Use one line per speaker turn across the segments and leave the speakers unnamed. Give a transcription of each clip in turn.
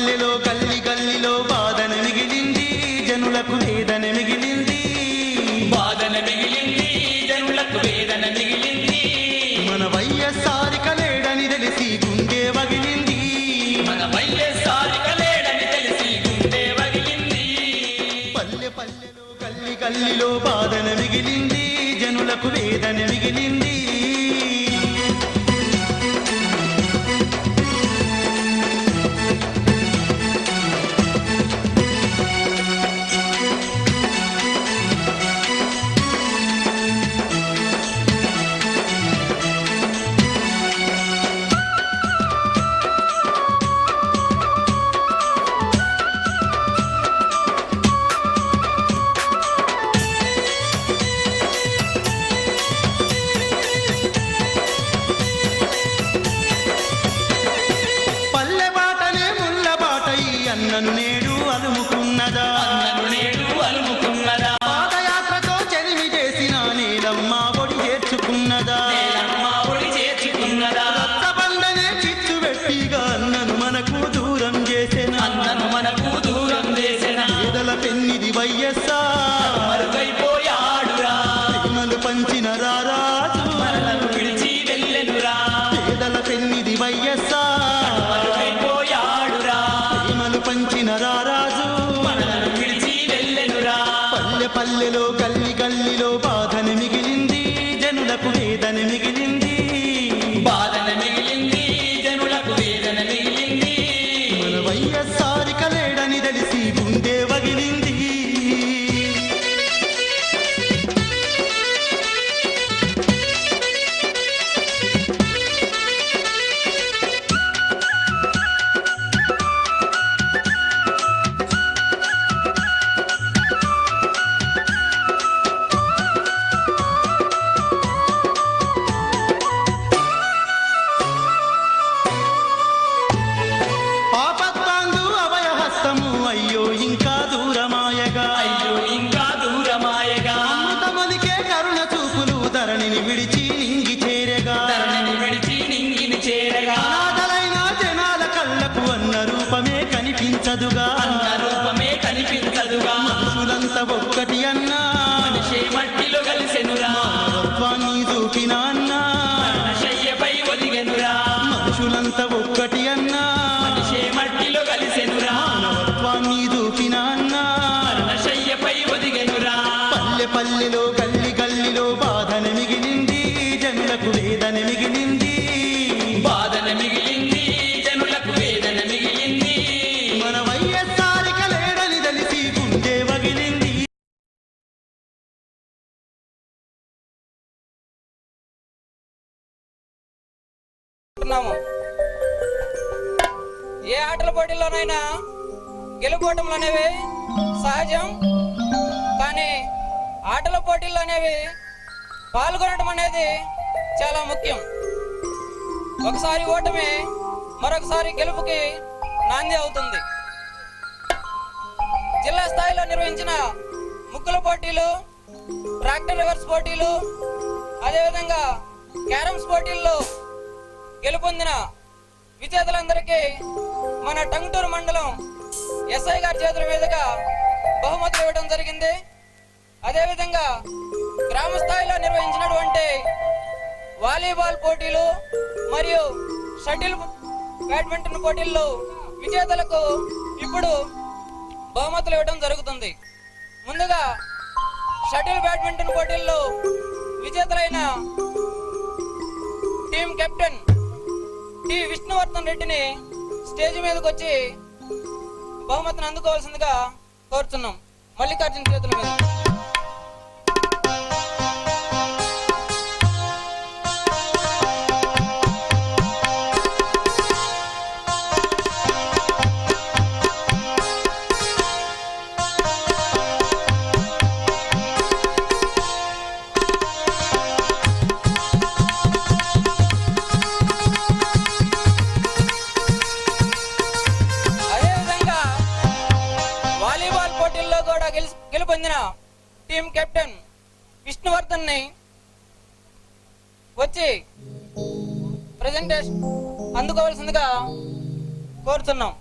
పల్లెలో గల్లి గల్లిలో బాధన మిగిలింది, జనులకు వేదన మిగిలింది.
బాధన మిగిలింది, జనులకు వేదన మిగిలింది.
మన వైఎస్ఆర్ కలేడని తెలిసి గుండె వగిలింది.
మన వైఎస్ఆర్ కలేడని తెలిసి గుండె వగిలింది.
పల్లె పల్లెలో గల్లి గల్లిలో బాధన మిగిలింది, జనులకు వేదన మిగిలింది. అన్నను నేడు అలుముకున్నదా,
అన్నను నేడు అలుముకున్నదా.
పాదయాత్రతో చెలిమి చేసిన నీలమ్మ ఒడి చేర్చుకున్నదా,
నీలమ్మ ఒడి చేర్చుకున్నదా.
రక్తబంధనే చిచ్చు పెట్టిగా అన్నను మనకు దూరం చేసిన,
అన్నను మనకు దూరం చేసిన.
పేదల పెన్నిది వైఎస్ఆర్
మరుగైపోయాడురా,
ప్రేమలు పంచిన రారాజు
మనలను విడిచి వెళ్ళెనురా.
పేదల పెన్నిది వైఎస్ఆర్
మరుగైపోయాడురా,
పంచిన రారాజు
మనలను విడిచి వెళ్ళెనురా.
పల్లె పల్లెలో గల్లి గల్లిలో బాధన మిగిలింది, జనులకు వేదన మిగిలింది.
బాధన మిగిలింది, జనులకు వేదన మిగిలింది.
మన వైఎస్ఆర్ కలేడని తెలిసి గుండె వగిలింది. అయ్యో ఇంకా దూరమాయగా,
అయ్యో ఇంకా దూరమాయగా.
అమృతమలికే కరుణ చూపులు ధరణిని విడిచి నింగి చేరగా,
ధరణిని విడిచి నింగిని చేరగా.
అనాథలైన జనాల కళ్ళకు అన్న రూపమే కనిపించదుగా,
అన్న రూపమే కనిపించదుగా.
మనుషులంతా ఒక్కటి అన్నా,
మనిషే మట్టిలో కలిసెనురా.
మానవత్వాన్ని చూపిన అన్నా,
శయ్యపై ఒదిగెనురా.
మనుషులంతా ఒక్కటి అన్నా,
మనిషే మట్టిలో కలిసెనురా.
మానవత్వాన్ని చూపిన అన్నా,
శయ్యపై ఒదిగెనురా.
పల్లె పల్లెలో గల్లి గల్లిలో బాధన మిగిలింది, జనులకు వేదన మిగిలింది.
బాధన మిగిలింది, జనులకు వేదన మిగిలింది.
మన వైఎస్ఆర్ కలేడని తెలిసి గుండె వగిలింది.
ఏ ఆటల పోటీల్లోనైనా గెలుపోవటంలు అనేవి సహజం, కానీ ఆటల పోటీల్లో అనేవి పాల్గొనడం అనేది చాలా ముఖ్యం. ఒకసారి ఓటమి మరొకసారి గెలుపుకి నాంది అవుతుంది. జిల్లా స్థాయిలో నిర్వహించిన ముగ్గుల పోటీలు, ట్రాక్టర్ రివర్స్ పోటీలు, అదేవిధంగా క్యారమ్స్ పోటీల్లో గెలుపొందిన విజేతలందరికీ మన టంగుటూరు మండలం ఎస్ఐ గారి చేతుల మీదుగా బహుమతులు ఇవ్వడం జరిగింది. అదేవిధంగా గ్రామ స్థాయిలో నిర్వహించినటువంటి వాలీబాల్ పోటీలు మరియు షటిల్ బ్యాడ్మింటన్ పోటీల్లో విజేతలకు ఇప్పుడు బహుమతులు ఇవ్వడం జరుగుతుంది. ముందుగా షటిల్ బ్యాడ్మింటన్ పోటీల్లో విజేతలైన టీం కెప్టెన్ టి విష్ణువర్ధన్ రెడ్డిని స్టేజ్ మీదకి వచ్చి బహుమతిని అందుకోవాల్సిందిగా కోరుతున్నాం. మల్లికార్జున చేతుల మీద. గెలుపొందిన టీం కెప్టెన్ విష్ణువర్ధన్ ని వచ్చి ప్రెజెంటేషన్ అందుకోవాల్సిందిగా కోరుతున్నాం.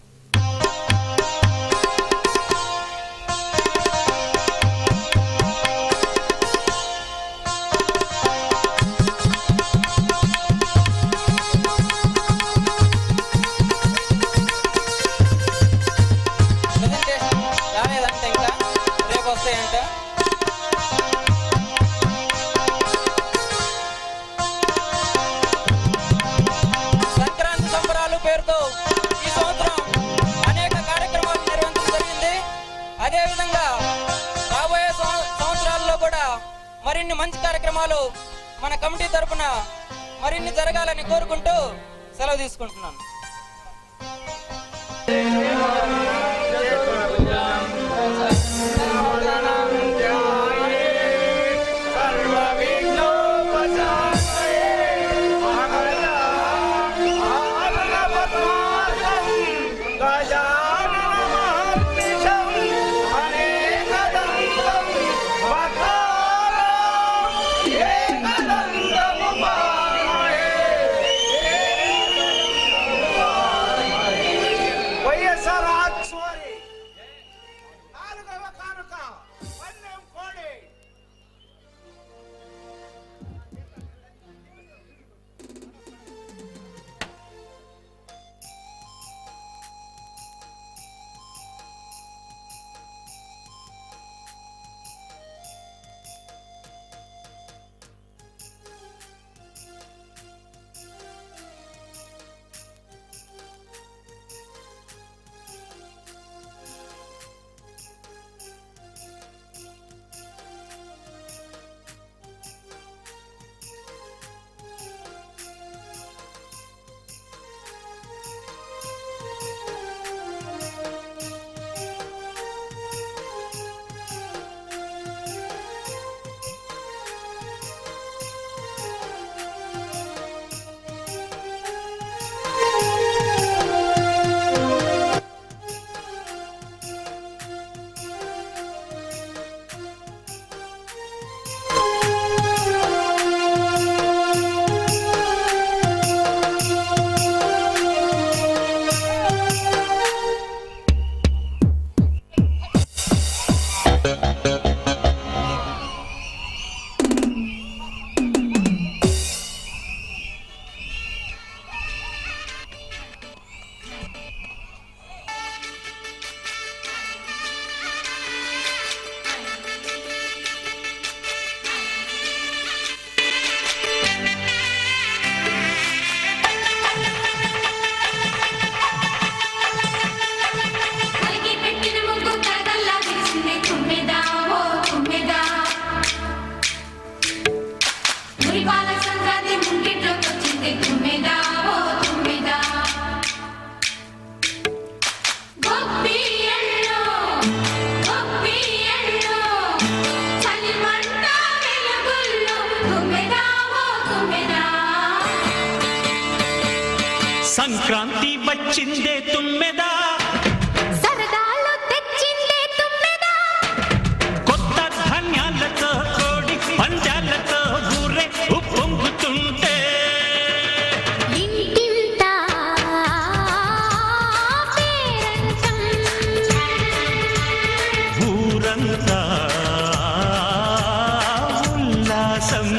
మరిన్ని మంచి కార్యక్రమాలు మన కమిటీ తరపున మరిన్ని జరగాలని కోరుకుంటూ సెలవు తీసుకుంటున్నాను.
సంక్రాంతి వచ్చిందే తుమ్మెదా,
సరదాలు తెచ్చిందే తుమ్మెదా,
కొత్త ధాన్యాలతో కోడి పంజాలతో ఊరే ఉప్పొంగుతుంటే
ఇంటింటా పేరంటం,
ఊరంతా ఉల్లాసం.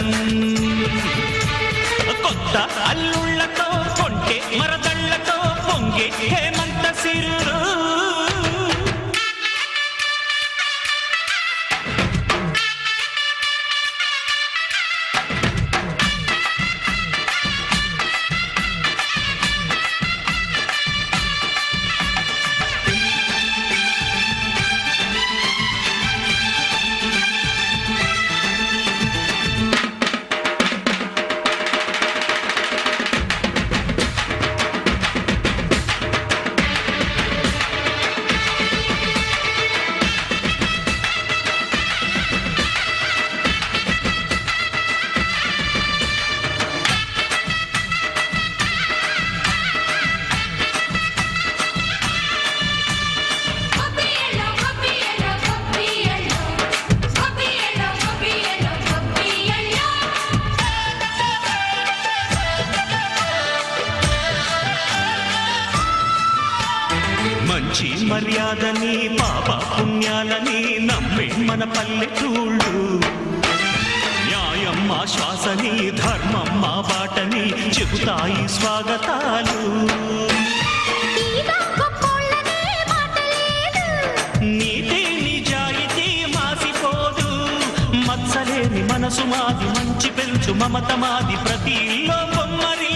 కొత్త అల్లుళ్ళతో కొంటే మరదళ్ళతో పొంగే హేమంత సిరులు.
గొప్పియలో గొప్పియలో గొప్పియలో, గొప్పియలో గొప్పియలో గొప్పియలో,
మంచి మర్యాదని పాప పుణ్యాలని నమ్మే మన పల్లెటూళ్ళు, న్యాయం మా శ్వాసని ధర్మం మా బాటని చెబుతాయి స్వాగతాలు.
తీగా గొప్పోళ్ళనే మాట లేదు,
నీతి నిజాయితీ మాసిపోదు, మత్సలేని మనసు మాది, మంచి పెంచు మమత మాది, ప్రతి ఇల్లో బొమ్మరి.